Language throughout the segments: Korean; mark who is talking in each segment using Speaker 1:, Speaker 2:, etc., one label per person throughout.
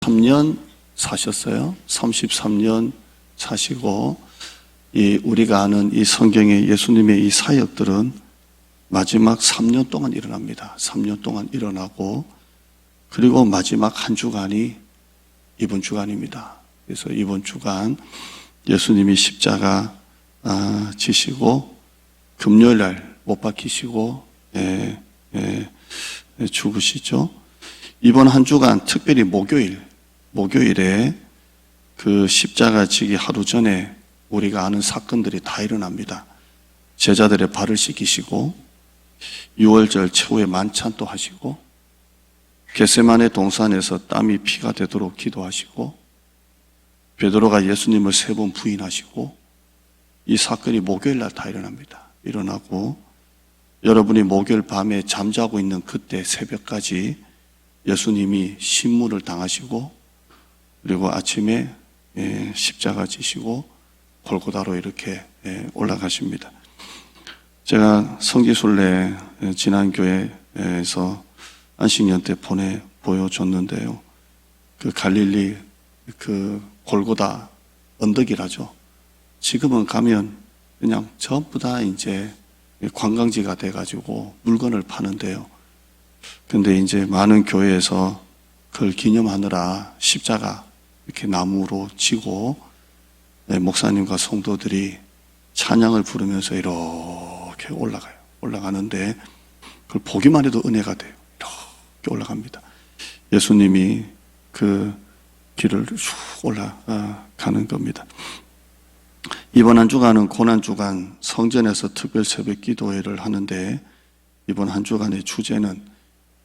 Speaker 1: 33년 사셨어요. 33년 사시고, 우리가 아는 이 성경의 예수님의 이 사역들은 마지막 3년 동안 일어납니다. 3년 동안 일어나고, 그리고 마지막 한 주간이 이번 주간입니다. 그래서 이번 주간 예수님이 십자가 지시고, 금요일 날 못 박히시고, 죽으시죠. 이번 한 주간 특별히 목요일에 그 십자가 지기 하루 전에 우리가 아는 사건들이 다 일어납니다. 제자들의 발을 씻기시고, 유월절 최후의 만찬도 하시고, 겟세마네 동산에서 땀이 피가 되도록 기도하시고, 베드로가 예수님을 3번 부인하시고, 이 사건이 목요일 날 다 일어납니다. 일어나고, 여러분이 목요일 밤에 잠자고 있는 그때 새벽까지 예수님이 신문을 당하시고, 그리고 아침에 십자가 지시고 골고다로 이렇게 올라가십니다. 제가 성지순례 지난 교회에서 안식년 때 보여줬는데요. 그 갈릴리 그 골고다 언덕이라죠. 지금은 가면 그냥 전부 다 이제 관광지가 돼가지고 물건을 파는데요. 근데 이제 많은 교회에서 그걸 기념하느라 십자가 이렇게 나무로 지고 목사님과 성도들이 찬양을 부르면서 이렇게 올라가는데 그걸 보기만 해도 은혜가 돼요. 이렇게 올라갑니다. 예수님이 그 길을 쭉 올라가는 겁니다. 이번 한 주간은 고난주간 성전에서 특별 새벽 기도회를 하는데, 이번 한 주간의 주제는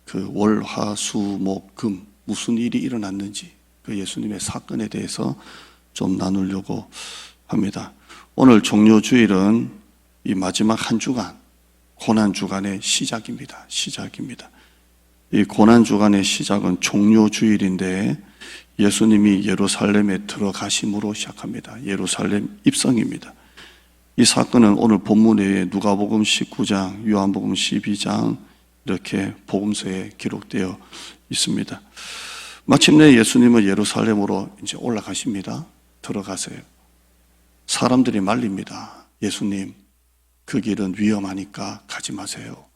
Speaker 1: 그 월, 화, 수, 목, 금 무슨 일이 일어났는지 그 예수님의 사건에 대해서 좀 나누려고 합니다. 오늘 종료주일은 이 마지막 한 주간, 고난주간의 시작입니다. 이 고난주간의 시작은 종료주일인데 예수님이 예루살렘에 들어가심으로 시작합니다. 예루살렘 입성입니다. 이 사건은 오늘 본문에 누가복음 19장, 요한복음 12장 이렇게 복음서에 기록되어 있습니다. 마침내 예수님은 예루살렘으로 이제 올라가십니다. 들어가세요. 사람들이 말립니다. 예수님, 그 길은 위험하니까 가지 마세요.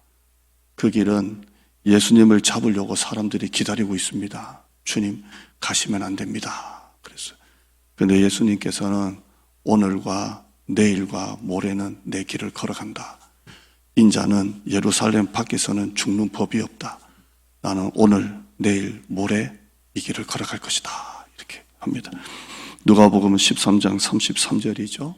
Speaker 1: 그 길은 예수님을 잡으려고 사람들이 기다리고 있습니다. 주님, 가시면 안 됩니다. 그랬어요. 그런데 예수님께서는 오늘과 내일과 모레는 내 길을 걸어간다. 인자는 예루살렘 밖에서는 죽는 법이 없다. 나는 오늘, 내일, 모레 이 길을 걸어갈 것이다. 이렇게 합니다. 누가복음 13장 33절이죠.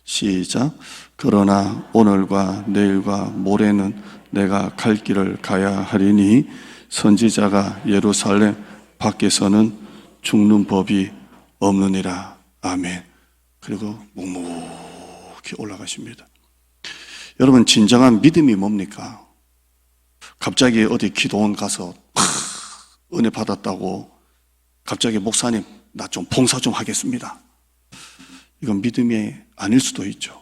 Speaker 1: 시작. 그러나 오늘과 내일과 모레는 내가 갈 길을 가야 하리니 선지자가 예루살렘 밖에서는 죽는 법이 없느니라. 아멘. 그리고 묵묵히 올라가십니다. 여러분, 진정한 믿음이 뭡니까? 갑자기 어디 기도원 가서 은혜 받았다고 갑자기 목사님, 나 좀 봉사 좀 하겠습니다. 이건 믿음이 아닐 수도 있죠.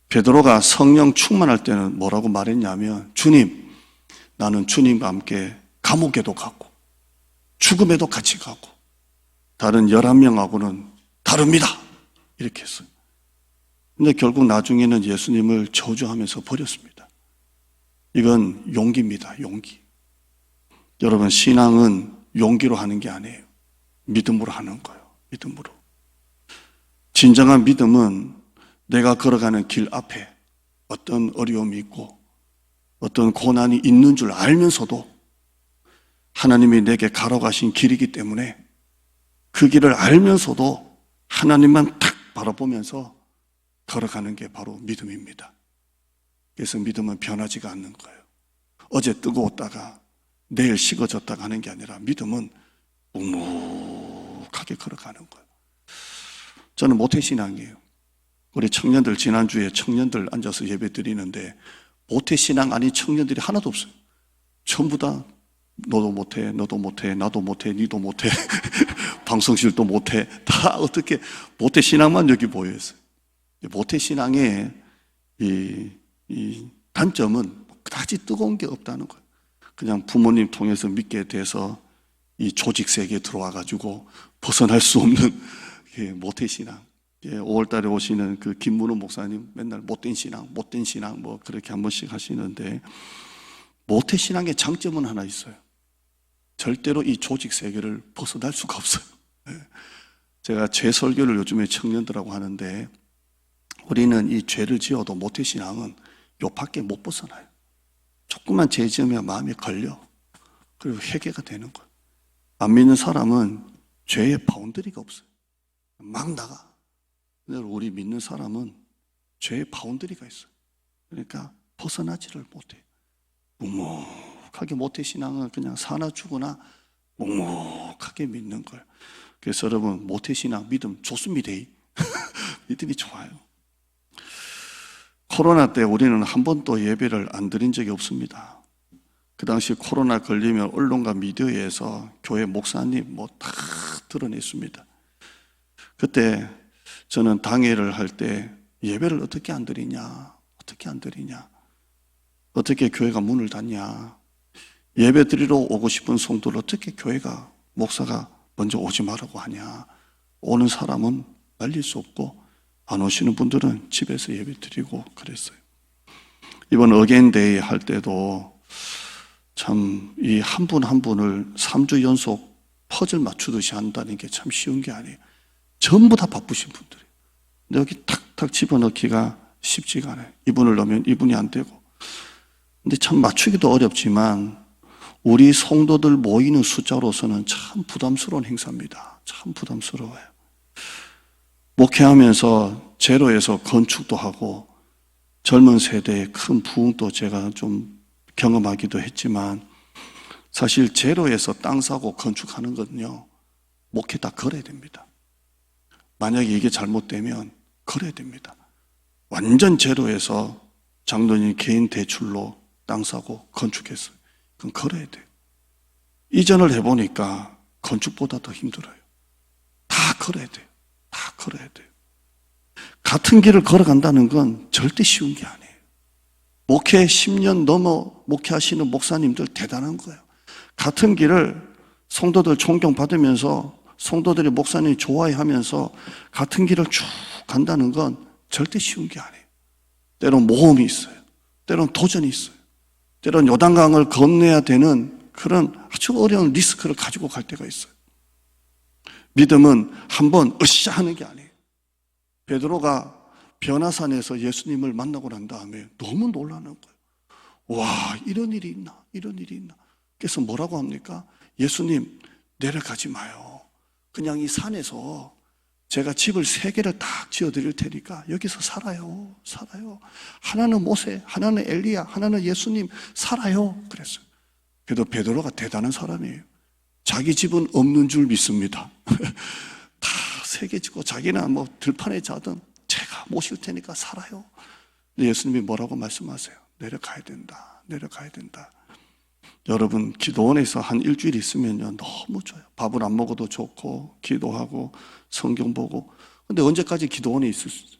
Speaker 1: 베드로가 성령 충만할 때는 뭐라고 말했냐면, 주님, 나는 주님과 함께 감옥에도 가고 죽음에도 같이 가고 다른 11명하고는 다릅니다. 이렇게 했어요. 근데 결국 나중에는 예수님을 저주하면서 버렸습니다. 이건 용기입니다. 용기. 여러분, 신앙은 용기로 하는 게 아니에요. 믿음으로 하는 거예요. 믿음으로. 진정한 믿음은 내가 걸어가는 길 앞에 어떤 어려움이 있고 어떤 고난이 있는 줄 알면서도 하나님이 내게 가러 가신 길이기 때문에 그 길을 알면서도 하나님만 탁 바라보면서 걸어가는 게 바로 믿음입니다. 그래서 믿음은 변하지가 않는 거예요. 어제 뜨거웠다가 내일 식어졌다가 하는 게 아니라 믿음은 묵묵하게 걸어가는 거예요. 저는 모태신앙이에요. 우리 청년들, 지난주에 청년들 앉아서 예배 드리는데 모태신앙 아닌 청년들이 하나도 없어요. 전부 다 너도 못해, 너도 못해, 나도 못해, 니도 못해, 방송실도 못해. 다 어떻게 모태신앙만 여기 보여있어요. 모태신앙의 이 단점은 그다지 뜨거운 게 없다는 거예요. 그냥 부모님 통해서 믿게 돼서 이 조직 세계에 들어와 가지고 벗어날 수 없는 모태신앙. 5월 달에 오시는 그 김문호 목사님 맨날 못된 신앙 뭐 그렇게 한 번씩 하시는데, 모태신앙의 장점은 하나 있어요. 절대로 이 조직 세계를 벗어날 수가 없어요. 제가 죄 설교를 요즘에 청년들하고 하는데, 우리는 이 죄를 지어도 모태신앙은 요 밖에 못 벗어나요. 조금만 죄 지으면 마음에 걸려. 그리고 회개가 되는 거예요. 안 믿는 사람은 죄의 바운더리가 없어요. 막 나가. 근데 우리 믿는 사람은 죄의 바운더리가 있어요. 그러니까 벗어나지를 못해요. 묵묵하게 모태신앙은 그냥 사나 죽으나 묵묵하게 믿는 거예요. 그래서 여러분, 모태신앙 믿음 좋습니다. 믿음이 좋아요. 코로나 때 우리는 한 번도 예배를 안 드린 적이 없습니다. 그 당시 코로나 걸리면 언론과 미디어에서 교회 목사님 뭐 다 드러냈습니다. 그때 저는 당회를 할 때 예배를 어떻게 안 드리냐, 어떻게 교회가 문을 닫냐, 예배 드리러 오고 싶은 성도를 어떻게 교회가, 목사가 먼저 오지 말라고 하냐, 오는 사람은 말릴 수 없고 안 오시는 분들은 집에서 예배 드리고 그랬어요. 이번 어게인데이 할 때도 참 이 한 분 한 분을 3주 연속 퍼즐 맞추듯이 한다는 게 참 쉬운 게 아니에요. 전부 다 바쁘신 분들이에요. 근데 여기 탁탁 집어넣기가 쉽지가 않아요. 이분을 넣으면 이분이 안 되고. 근데 참 맞추기도 어렵지만 우리 성도들 모이는 숫자로서는 참 부담스러운 행사입니다. 참 부담스러워요. 목회하면서 제로에서 건축도 하고 젊은 세대의 큰 부흥도 제가 좀 경험하기도 했지만, 사실 제로에서 땅 사고 건축하는 거는요, 목회 다 걸어야 됩니다. 만약에 이게 잘못되면 걸어야 됩니다. 완전 제로에서 장로님 개인 대출로 땅 사고 건축했어요. 그건 걸어야 돼요. 이전을 해보니까 건축보다 더 힘들어요. 다 걸어야 돼요. 다 걸어야 돼요. 같은 길을 걸어간다는 건 절대 쉬운 게 아니에요. 목회 10년 넘어 목회하시는 목사님들 대단한 거예요. 같은 길을 성도들 존경받으면서 성도들이 목사님 좋아해하면서 같은 길을 쭉 간다는 건 절대 쉬운 게 아니에요. 때론 모험이 있어요. 때론 도전이 있어요. 때론 요단강을 건너야 되는 그런 아주 어려운 리스크를 가지고 갈 때가 있어요. 믿음은 한번 으쌰 하는 게 아니에요. 베드로가 변화산에서 예수님을 만나고 난 다음에 너무 놀라는 거예요. 와, 이런 일이 있나? 이런 일이 있나? 그래서 뭐라고 합니까? 예수님, 내려가지 마요. 그냥 이 산에서 제가 집을 3개를 딱 지어드릴 테니까 여기서 살아요. 하나는 모세, 하나는 엘리야, 하나는 예수님 살아요. 그랬어요. 그래도 베드로가 대단한 사람이에요. 자기 집은 없는 줄 믿습니다. 다 3개 짓고 자기는 뭐 들판에 자든 제가 모실 테니까 살아요. 근데 예수님이 뭐라고 말씀하세요? 내려가야 된다. 여러분, 기도원에서 한 일주일 있으면요, 너무 좋아요. 밥을 안 먹어도 좋고 기도하고 성경 보고. 근데 언제까지 기도원에 있을 수 있어요?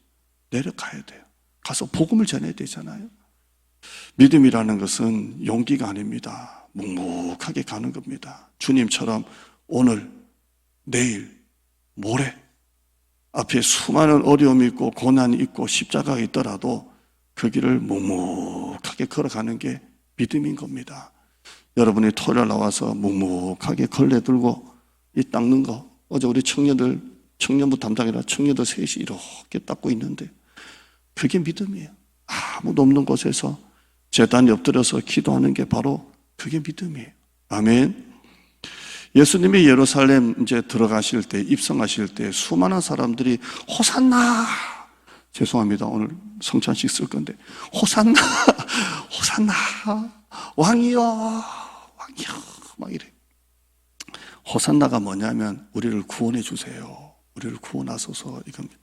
Speaker 1: 내려가야 돼요. 가서 복음을 전해야 되잖아요. 믿음이라는 것은 용기가 아닙니다. 묵묵하게 가는 겁니다. 주님처럼 오늘, 내일, 모레 앞에 수많은 어려움이 있고 고난이 있고 십자가가 있더라도 그 길을 묵묵하게 걸어가는 게 믿음인 겁니다. 여러분이 토요일 나와서 묵묵하게 걸레 들고 이 닦는 거, 어제 우리 청년부 담당이라 청년들 셋이 이렇게 닦고 있는데 그게 믿음이에요. 아무도 없는 곳에서 제단에 엎드려서 기도하는 게 바로 그게 믿음이에요. 아멘. 예수님이 예루살렘 이제 들어가실 때, 입성하실 때 수많은 사람들이 호산나, 죄송합니다, 오늘 성찬식 쓸 건데, 호산나 왕이여 막 이래. 호산나가 뭐냐면 우리를 구원해 주세요, 우리를 구원하소서, 이겁니다.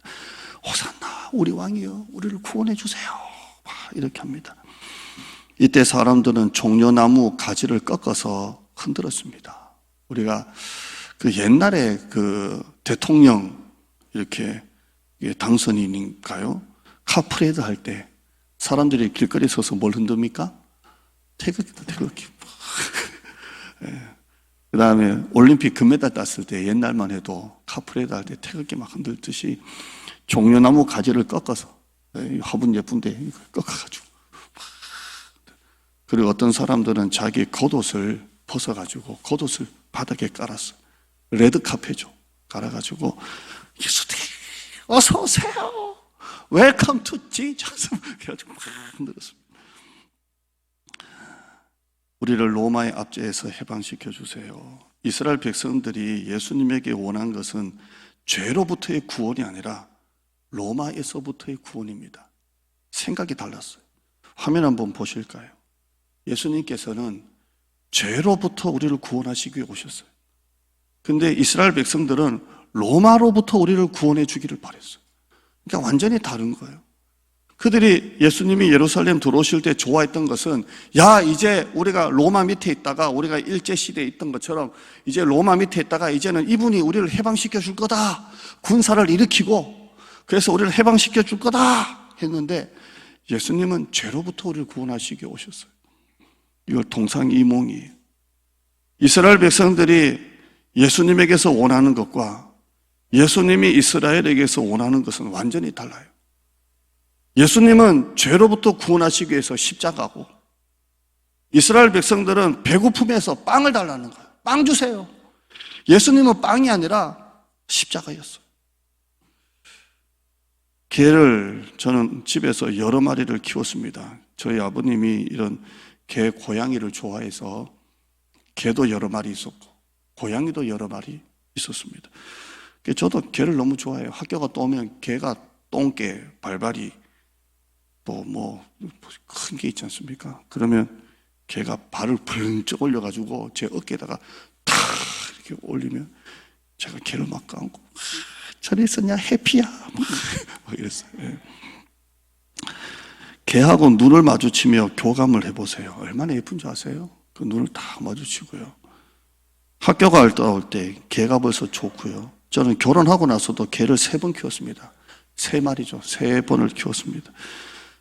Speaker 1: 호산나, 우리 왕이여 우리를 구원해 주세요, 이렇게 합니다. 이때 사람들은 종려나무 가지를 꺾어서 흔들었습니다. 우리가 그 옛날에 그 대통령 이렇게 당선인인가요? 카프레드 할 때 사람들이 길거리에 서서 뭘 흔듭니까? 태극기. 그 다음에 올림픽 금메달 땄을 때 옛날만 해도 카프레드 할 때 태극기 막 흔들듯이 종려나무 가지를 꺾어서, 화분 예쁜데 꺾어가지고, 그리고 어떤 사람들은 자기 겉옷을 벗어가지고 겉옷을 바닥에 깔았어. 레드카펫죠. 깔아가지고 어서 오세요. 웰컴 투 지저스. 그래가지고 막 흔들었습니다. 우리를 로마의 압제에서 해방시켜 주세요. 이스라엘 백성들이 예수님에게 원한 것은 죄로부터의 구원이 아니라 로마에서부터의 구원입니다. 생각이 달랐어요. 화면 한번 보실까요? 예수님께서는 죄로부터 우리를 구원하시기 위해 오셨어요. 근데 이스라엘 백성들은 로마로부터 우리를 구원해 주기를 바랬어요. 그러니까 완전히 다른 거예요. 그들이 예수님이 예루살렘 들어오실 때 좋아했던 것은, 야, 이제 우리가 로마 밑에 있다가 우리가 일제시대에 있던 것처럼 이제 로마 밑에 있다가 이제는 이분이 우리를 해방시켜 줄 거다. 군사를 일으키고 그래서 우리를 해방시켜 줄 거다 했는데, 예수님은 죄로부터 우리를 구원하시기 위해 오셨어요. 이걸 동상이몽이에요. 이스라엘 백성들이 예수님에게서 원하는 것과 예수님이 이스라엘에게서 원하는 것은 완전히 달라요. 예수님은 죄로부터 구원하시기 위해서 십자가고, 이스라엘 백성들은 배고픔에서 빵을 달라는 거예요. 빵 주세요. 예수님은 빵이 아니라 십자가였어요. 개를 저는 집에서 여러 마리를 키웠습니다. 저희 아버님이 이런 개, 고양이를 좋아해서 개도 여러 마리 있었고 고양이도 여러 마리 있었습니다. 저도 개를 너무 좋아해요. 학교가 또 오면 개가 똥개, 발발이 또 뭐 큰 게 있지 않습니까? 그러면 개가 발을 번쩍 올려가지고 제 어깨에다가 탁 이렇게 올리면 제가 개를 막 감고, 저리 있었냐 해피야 막 이랬어요. 개하고 눈을 마주치며 교감을 해보세요. 얼마나 예쁜 줄 아세요? 그 눈을 딱 마주치고요. 학교 갔다 때 개가 벌써 좋고요. 저는 결혼하고 나서도 개를 3번 키웠습니다. 3마리죠. 3번을 키웠습니다.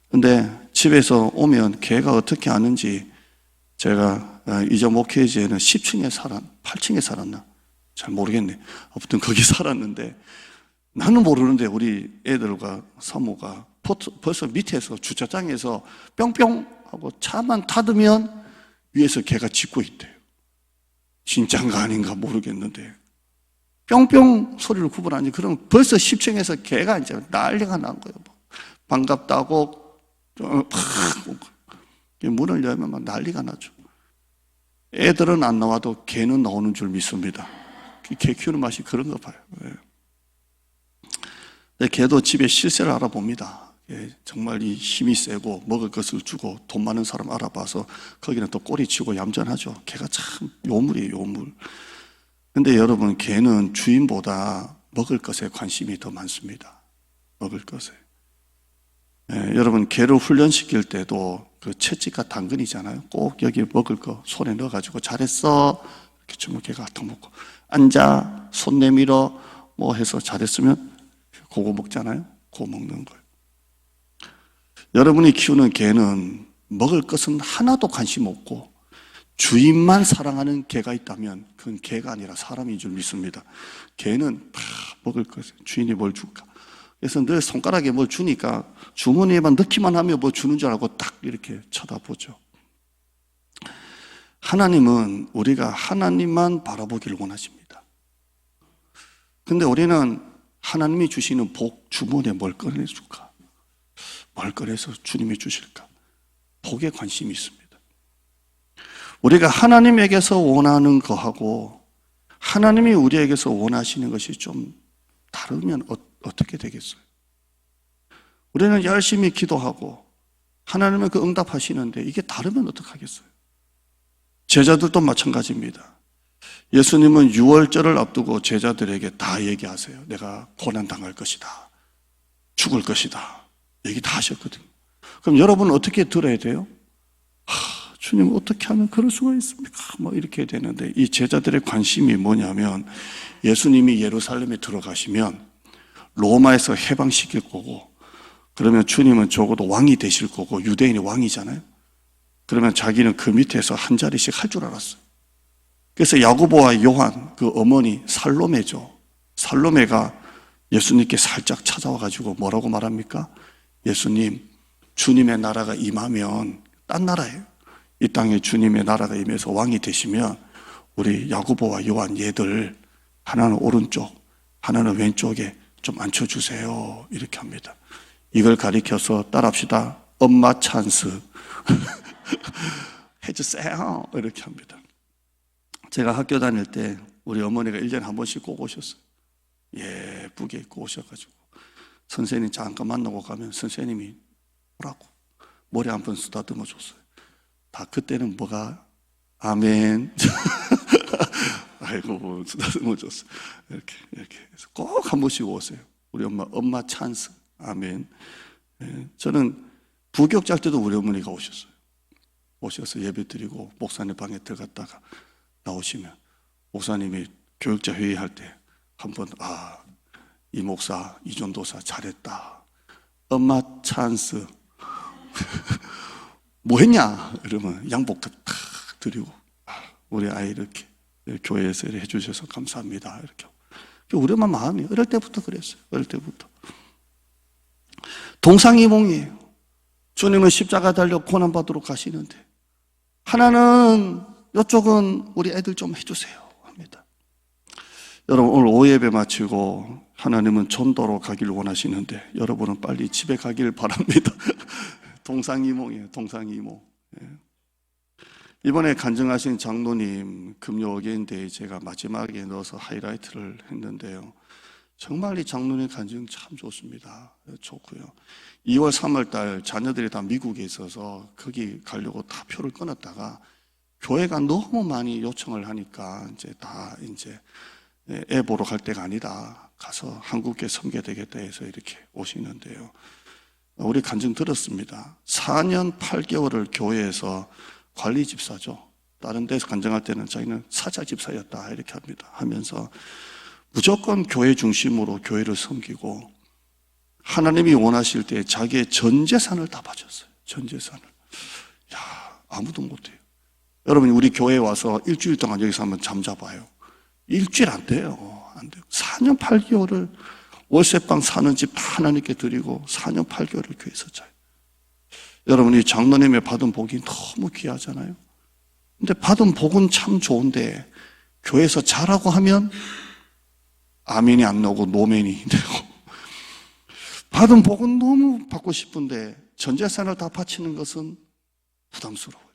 Speaker 1: 근데 집에서 오면 개가 어떻게 아는지, 제가 이제 목회지에는 10층에 8층에 살았나? 잘 모르겠네. 아무튼 거기 살았는데, 나는 모르는데 우리 애들과 사모가 벌써 밑에서 주차장에서 뿅뿅 하고 차만 닫으면 위에서 개가 짖고 있대요. 진짠가 아닌가 모르겠는데 뿅뿅 소리를 구분하니, 그러면 벌써 10층에서 개가 이제 난리가 난 거예요. 반갑다고 문을 열면 막 난리가 나죠. 애들은 안 나와도 개는 나오는 줄 믿습니다. 개 키우는 맛이 그런가 봐요. 개도 집에 실세를 알아봅니다. 정말 이 힘이 세고 먹을 것을 주고 돈 많은 사람 알아봐서 거기는 또 꼬리치고 얌전하죠. 개가 참 요물이에요, 요물. 근데 여러분, 개는 주인보다 먹을 것에 관심이 더 많습니다. 먹을 것에. 여러분, 개를 훈련시킬 때도 그 채찍과 당근이잖아요. 꼭 여기 먹을 거 손에 넣어가지고 잘했어 이렇게 주면 개가 더 먹고, 앉아, 손 내밀어 뭐 해서 잘했으면 그거 먹잖아요. 그거 먹는 거예요. 여러분이 키우는 개는 먹을 것은 하나도 관심 없고 주인만 사랑하는 개가 있다면 그건 개가 아니라 사람인 줄 믿습니다. 개는 다 먹을 것을, 주인이 뭘 줄까? 그래서 늘 손가락에 뭘 주니까 주머니에만 넣기만 하면 뭐 주는 줄 알고 딱 이렇게 쳐다보죠. 하나님은 우리가 하나님만 바라보기를 원하십니다. 근데 우리는 하나님이 주시는 복 주머니에 뭘 꺼내줄까? 뭘 꺼내서 주님이 주실까? 복에 관심이 있습니다. 우리가 하나님에게서 원하는 거하고 하나님이 우리에게서 원하시는 것이 좀 다르면 어떻게 되겠어요? 우리는 열심히 기도하고 하나님은 그 응답하시는데 이게 다르면 어떡하겠어요? 제자들도 마찬가지입니다. 예수님은 6월절을 앞두고 제자들에게 다 얘기하세요. 내가 고난당할 것이다. 죽을 것이다. 얘기 다 하셨거든요. 그럼 여러분은 어떻게 들어야 돼요? 주님 어떻게 하면 그럴 수가 있습니까? 뭐 이렇게 되는데, 이 제자들의 관심이 뭐냐면 예수님이 예루살렘에 들어가시면 로마에서 해방시킬 거고, 그러면 주님은 적어도 왕이 되실 거고, 유대인이 왕이잖아요. 그러면 자기는 그 밑에서 한 자리씩 할 줄 알았어요. 그래서 야고보와 요한 그 어머니 살로메죠. 살로메가 예수님께 살짝 찾아와 가지고 뭐라고 말합니까? 예수님, 주님의 나라가 임하면 딴 나라예요. 이 땅에 주님의 나라가 임해서 왕이 되시면 우리 야고보와 요한 얘들 하나는 오른쪽, 하나는 왼쪽에 좀 앉혀주세요. 이렇게 합니다. 이걸 가리켜서 따라합시다. 엄마 찬스 해주세요. 이렇게 합니다. 제가 학교 다닐 때 우리 어머니가 1년에 한 번씩 꼭 오셨어요. 예쁘게 입고 오셔가지고 선생님 잠깐 만나고 가면 선생님이 오라고 머리 한 번 쓰다듬어 줬어요. 다 그때는 뭐가 아멘 아이고 쓰다듬어 줬어요. 이렇게 해서 꼭 한 번씩 오세요. 우리 엄마 찬스 아멘. 저는 부교육자 할 때도 우리 어머니가 오셔서 예배 드리고 목사님 방에 들어갔다가 나오시면 목사님이 교육자 회의할 때 한번 이 목사 이 전도사 잘했다. 엄마 찬스 뭐 했냐? 이러면 양복도 탁 드리고 우리 아이 이렇게 교회에서 해주셔서 감사합니다. 이렇게 우리 엄마 마음이 어릴 때부터 그랬어요. 어릴 때부터 동상이몽이에요. 주님은 십자가 달려 고난받으러 가시는데 하나는 이쪽은 우리 애들 좀 해주세요 합니다. 여러분 오늘 오예배 마치고 하나님은 전도로 가기를 원하시는데 여러분은 빨리 집에 가길 바랍니다. 동상이몽이에요. 동상이몽. 이번에 간증하신 장로님 금요 어게인데이 제가 마지막에 넣어서 하이라이트를 했는데요. 정말 이 장로님 간증 참 좋습니다. 좋고요. 2월 3월 달 자녀들이 다 미국에 있어서 거기 가려고 다 표를 끊었다가 교회가 너무 많이 요청을 하니까 이제 애 보러 갈 때가 아니다. 가서 한국에 섬겨야 되겠다 해서 이렇게 오시는데요. 우리 간증 들었습니다. 4년 8개월을 교회에서 관리 집사죠. 다른 데서 간증할 때는 자기는 사자 집사였다 이렇게 합니다. 하면서 무조건 교회 중심으로 교회를 섬기고 하나님이 원하실 때 자기의 전 재산을 다 바쳤어요. 전 재산을. 아무도 못해요. 여러분 우리 교회에 와서 일주일 동안 여기서 한번 잠자봐요. 일주일 안 돼요. 안 돼요. 4년 8개월을 월세방 사는 집 다 하나님께 드리고 4년 8개월을 교회에서 자요. 여러분 이 장로님의 받은 복이 너무 귀하잖아요. 근데 받은 복은 참 좋은데 교회에서 자라고 하면 아멘이 안 나오고 노멘이 되고 받은 복은 너무 받고 싶은데 전 재산을 다 바치는 것은 부담스러워요.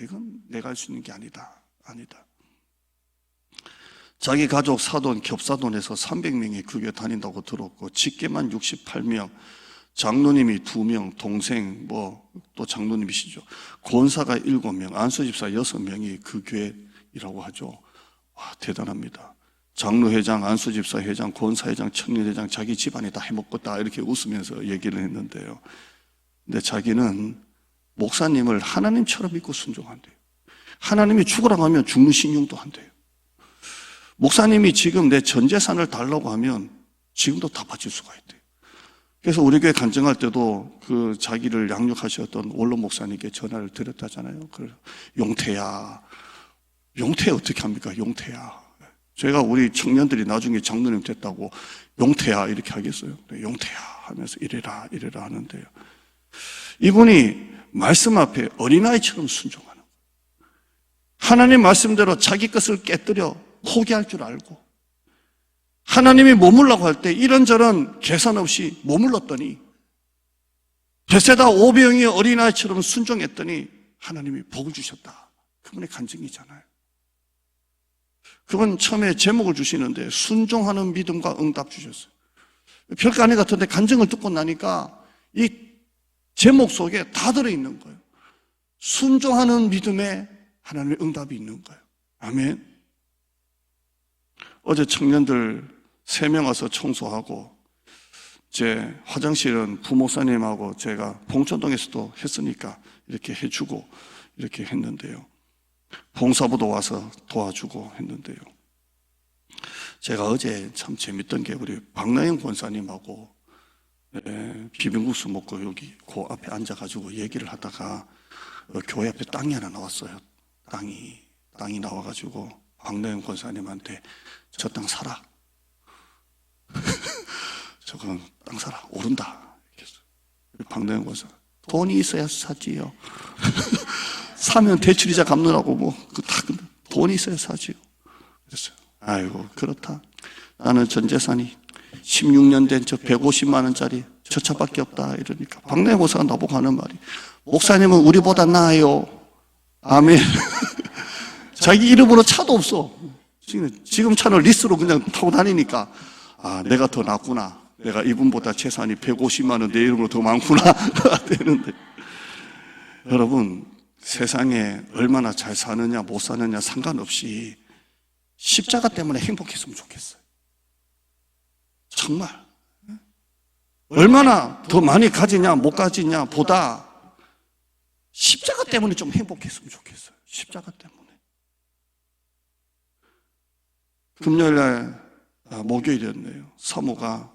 Speaker 1: 이건 내가 할 수 있는 게 아니다. 자기 가족 사돈 겹사돈에서 300명이 그 교회 다닌다고 들었고 직계만 68명, 장로님이 2명, 동생 또 장로님이시죠. 권사가 7명, 안수집사 6명이 그 교회라고 하죠. 대단합니다. 장로회장, 안수집사 회장, 권사회장, 청년회장 자기 집안에 다 해먹었다 이렇게 웃으면서 얘기를 했는데요. 근데 자기는 목사님을 하나님처럼 믿고 순종한대요. 하나님이 죽으라고 하면 죽는 신용도 한대요. 목사님이 지금 내 전 재산을 달라고 하면 지금도 다 바칠 수가 있대요. 그래서 우리 교회 간증할 때도 그 자기를 양육하셨던 원로 목사님께 전화를 드렸다잖아요. 용태야 어떻게 합니까? 용태야. 제가 우리 청년들이 나중에 장로님 됐다고 용태야 이렇게 하겠어요? 용태야 하면서 이래라 하는데요. 이분이 말씀 앞에 어린아이처럼 순종하는 거예요. 하나님 말씀대로 자기 것을 깨뜨려 포기할 줄 알고 하나님이 머물라고 할 때 이런저런 계산 없이 머물렀더니 베세다 오병이의 어린아이처럼 순종했더니 하나님이 복을 주셨다. 그분의 간증이잖아요. 그분 처음에 제목을 주시는데 순종하는 믿음과 응답 주셨어요. 별거 아닌 것 같은데 간증을 듣고 나니까 이 제목 속에 다 들어있는 거예요. 순종하는 믿음에 하나님의 응답이 있는 거예요. 아멘. 어제 청년들 3명 와서 청소하고 제 화장실은 부목사님하고 제가 봉천동에서도 했으니까 이렇게 해주고 이렇게 했는데요. 봉사부도 와서 도와주고 했는데요. 제가 어제 참 재밌던 게 우리 박나영 권사님하고 비빔국수 먹고 여기 그 앞에 앉아가지고 얘기를 하다가 교회 앞에 땅이 하나 나왔어요. 땅이 나와가지고 박노영 권사님한테 저 땅 사라. 저건 땅 사라. 오른다. 박노영 권사. 돈이 있어야 사지요. 사면 대출이자 갚느라고 뭐, 돈이 있어야 사지요. 그랬어요. 아이고, 그렇다. 나는 전 재산이 16년 된 저 150만 원짜리 저 차밖에 없다. 이러니까 박노영 권사가 나보고 하는 말이, 목사님은 우리보다 나아요. 아멘. 자기 이름으로 차도 없어. 지금 차는 리스로 그냥 타고 다니니까, 아, 내가 더 낫구나. 내가 이분보다 재산이 150만 원 내 이름으로 더 많구나. 되는데. 여러분, 세상에 얼마나 잘 사느냐, 못 사느냐 상관없이 십자가 때문에 행복했으면 좋겠어요. 정말. 얼마나 더 많이 가지냐, 못 가지냐 보다 십자가 때문에 좀 행복했으면 좋겠어요. 십자가 때문에. 금요일날, 목요일이었네요. 사모가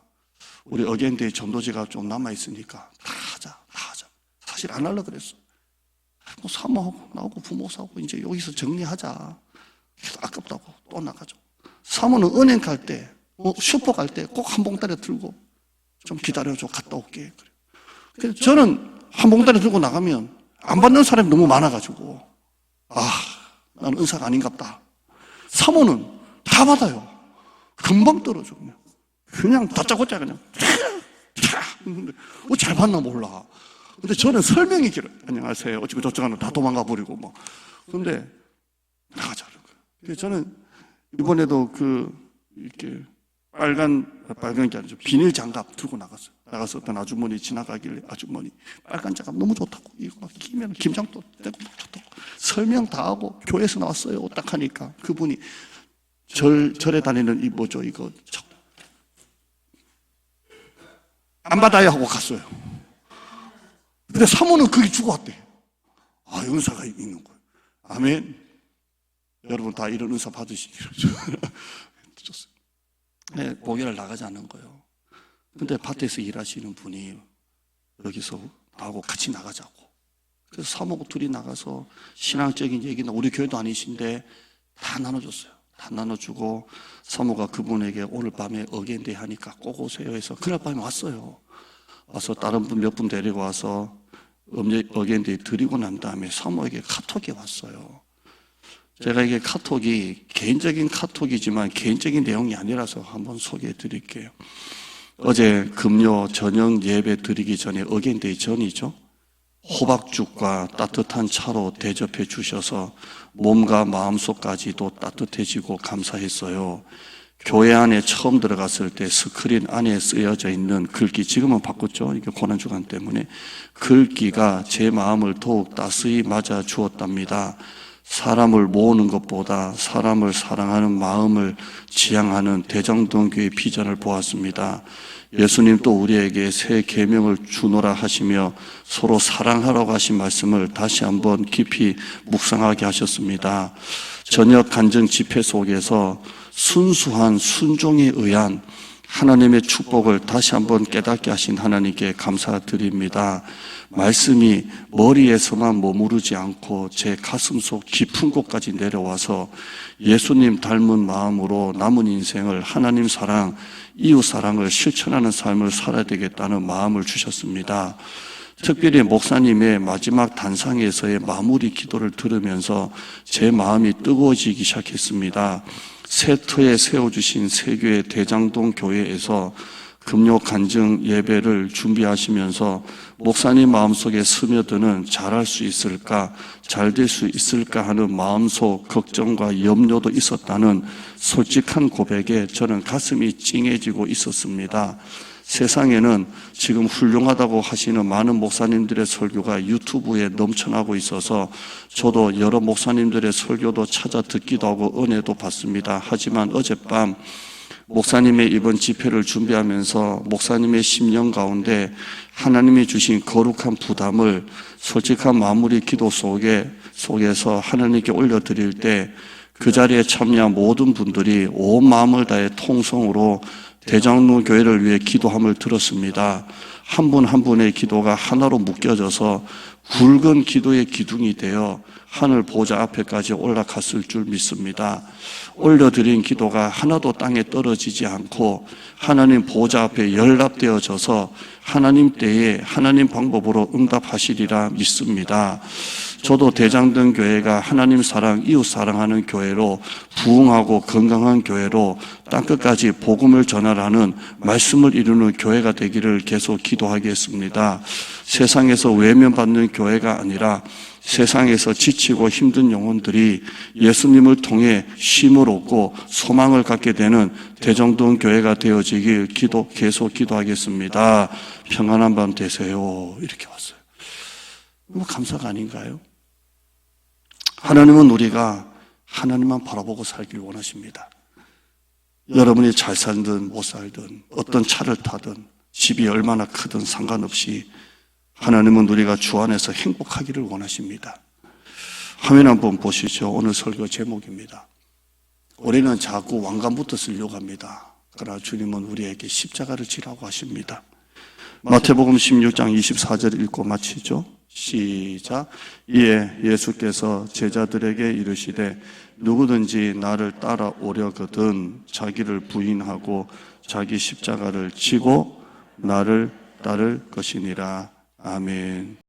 Speaker 1: 우리 어게인데이 전도지가 좀 남아있으니까 다 하자. 사실 안 하려고 그랬어. 뭐 사모하고 나하고 부모사하고 이제 여기서 정리하자. 아깝다고 또 나가죠. 사모는 은행 갈 때, 슈퍼 갈 때 꼭 한 봉다리 들고 좀 기다려줘, 갔다 올게. 그래서 저는 한 봉다리 들고 나가면 안 받는 사람이 너무 많아가지고, 나는 은사가 아닌갑다. 사모는 다 받아요. 금방 떨어져. 그냥 다짜고짜 그냥 잘 받나 몰라. 근데 저는 설명이 길어요. 안녕하세요. 어찌고 저쩌고 하면 다 도망가 버리고 뭐. 근데 나가자. 그래서 저는 이번에도 이렇게 빨간 게 아니죠. 비닐 장갑 들고 나갔어요. 나가서 어떤 아주머니 지나가길래, 아주머니 빨간 장갑 너무 좋다고, 이거 막 끼면 김장도 되고 좋다고 설명 다 하고 교회에서 나왔어요. 딱 하니까 그분이 절에 다니는 이거 안 받아요 하고 갔어요. 근데 사모는 그게 주고 왔대. 은사가 있는 거예요. 아멘. 여러분 다 이런 은사 받으시기를. 좋습니다. 네, 목요일 나가자는 거예요. 근데 밭에서 일하시는 분이 여기서 나하고 같이 나가자고. 그래서 사모고 둘이 나가서 신앙적인 얘기나, 우리 교회도 아니신데 다 나눠줬어요. 다 나눠주고 사모가 그분에게 오늘 밤에 어게인데이 하니까 꼭 오세요 해서 그날 밤에 왔어요. 와서 다른 분 몇 분 데리고 와서 어게인데이 드리고 난 다음에 사모에게 카톡이 왔어요. 제가 이게 카톡이 개인적인 카톡이지만 개인적인 내용이 아니라서 한번 소개해 드릴게요. 어제 금요 저녁 예배 드리기 전에 어게인데이 전이죠. 호박죽과 따뜻한 차로 대접해 주셔서 몸과 마음속까지도 따뜻해지고 감사했어요. 교회 안에 처음 들어갔을 때 스크린 안에 쓰여져 있는 글귀, 지금은 바꿨죠. 이게 고난주간 때문에. 글귀가 제 마음을 더욱 따스히 맞아 주었답니다. 사람을 모으는 것보다 사람을 사랑하는 마음을 지향하는 대장동교의 비전을 보았습니다. 예수님 또 우리에게 새 계명을 주노라 하시며 서로 사랑하라고 하신 말씀을 다시 한번 깊이 묵상하게 하셨습니다. 저녁 간증 집회 속에서 순수한 순종에 의한 하나님의 축복을 다시 한번 깨닫게 하신 하나님께 감사드립니다. 말씀이 머리에서만 머무르지 않고 제 가슴속 깊은 곳까지 내려와서 예수님 닮은 마음으로 남은 인생을 하나님 사랑, 이웃 사랑을 실천하는 삶을 살아야 되겠다는 마음을 주셨습니다. 특별히 목사님의 마지막 단상에서의 마무리 기도를 들으면서 제 마음이 뜨거워지기 시작했습니다. 새 터에 세워주신 세교회 대장동 교회에서 금요 간증 예배를 준비하시면서 목사님 마음속에 스며드는 잘할 수 있을까, 잘 될 수 있을까 하는 마음속 걱정과 염려도 있었다는 솔직한 고백에 저는 가슴이 찡해지고 있었습니다. 세상에는 지금 훌륭하다고 하시는 많은 목사님들의 설교가 유튜브에 넘쳐나고 있어서 저도 여러 목사님들의 설교도 찾아 듣기도 하고 은혜도 받습니다. 하지만 어젯밤 목사님의 이번 집회를 준비하면서 목사님의 심령 가운데 하나님이 주신 거룩한 부담을 솔직한 마무리 기도 속에서 하나님께 올려드릴 때 그 자리에 참여한 모든 분들이 온 마음을 다해 통성으로 대장로 교회를 위해 기도함을 들었습니다. 한 분 한 분의 기도가 하나로 묶여져서 굵은 기도의 기둥이 되어 하늘 보좌 앞에까지 올라갔을 줄 믿습니다. 올려드린 기도가 하나도 땅에 떨어지지 않고 하나님 보좌 앞에 연락되어져서 하나님 때에 하나님 방법으로 응답하시리라 믿습니다. 저도 대장동 교회가 하나님 사랑, 이웃 사랑하는 교회로 부흥하고 건강한 교회로 땅끝까지 복음을 전하라는 말씀을 이루는 교회가 되기를 계속 기도하겠습니다. 세상에서 외면받는 교회가 아니라 세상에서 지치고 힘든 영혼들이 예수님을 통해 쉼을 얻고 소망을 갖게 되는 대정동 교회가 되어지길 계속 기도하겠습니다. 평안한 밤 되세요. 이렇게 왔어요. 너무 감사가 아닌가요? 하나님은 우리가 하나님만 바라보고 살길 원하십니다. 여러분이 잘 살든 못 살든 어떤 차를 타든 집이 얼마나 크든 상관없이 하나님은 우리가 주 안에서 행복하기를 원하십니다. 화면 한번 보시죠. 오늘 설교 제목입니다. 우리는 자꾸 왕관부터 쓰려고 합니다. 그러나 주님은 우리에게 십자가를 지라고 하십니다. 마태복음 16장 24절 읽고 마치죠. 시작. 이에 예수께서 제자들에게 이르시되 누구든지 나를 따라오려거든 자기를 부인하고 자기 십자가를 지고 나를 따를 것이니라. 아멘.